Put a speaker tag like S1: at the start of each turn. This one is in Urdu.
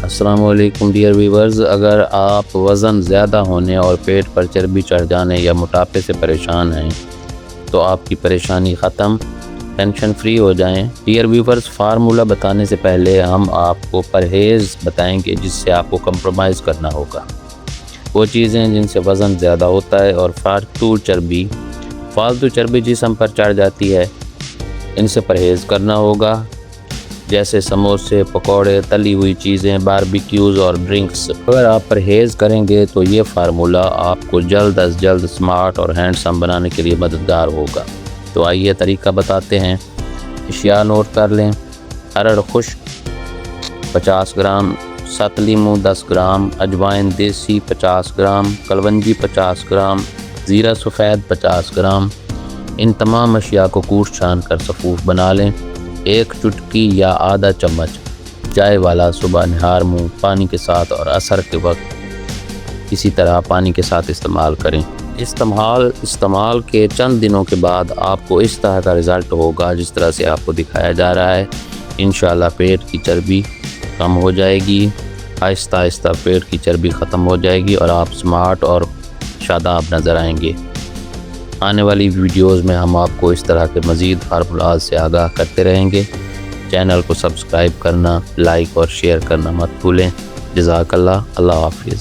S1: السلام علیکم ڈیئر ویورز، اگر آپ وزن زیادہ ہونے اور پیٹ پر چربی چڑھ جانے یا موٹاپے سے پریشان ہیں تو آپ کی پریشانی ختم، ٹینشن فری ہو جائیں۔ ڈیئر ویورز، فارمولہ بتانے سے پہلے ہم آپ کو پرہیز بتائیں گے جس سے آپ کو کمپرومائز کرنا ہوگا۔ وہ چیزیں جن سے وزن زیادہ ہوتا ہے اور فالتو چربی جسم پر چڑھ جاتی ہے، ان سے پرہیز کرنا ہوگا، جیسے سموسے، پکوڑے، تلی ہوئی چیزیں، باربیکیوز اور ڈرنکس۔ اگر آپ پرہیز کریں گے تو یہ فارمولہ آپ کو جلد از جلد سمارٹ اور ہینڈسم بنانے کے لیے مددگار ہوگا۔ تو آئیے طریقہ بتاتے ہیں۔ اشیاء نوٹ کر لیں۔ ارڑ خشک 50 گرام، ست لیمو 10 گرام، اجوائن دیسی 50 گرام، کلونجی 50 گرام، زیرہ سفید 50 گرام۔ ان تمام اشیاء کو کوٹ چھان کر سفوف بنا لیں۔ ایک چٹکی یا آدھا چمچ چائے والا صبح نہار منہ پانی کے ساتھ اور عصر کے وقت اسی طرح پانی کے ساتھ استعمال کریں۔ استعمال کے چند دنوں کے بعد آپ کو اس طرح کا رزلٹ ہوگا جس طرح سے آپ کو دکھایا جا رہا ہے۔ انشاءاللہ پیٹ کی چربی کم ہو جائے گی، آہستہ آہستہ پیٹ کی چربی ختم ہو جائے گی اور آپ سمارٹ اور شاداب نظر آئیں گے۔ آنے والی ویڈیوز میں ہم آپ کو اس طرح کے مزید فارمولاز سے آگاہ کرتے رہیں گے۔ چینل کو سبسکرائب کرنا، لائک اور شیئر کرنا مت بھولیں۔ جزاک اللہ، اللہ حافظ۔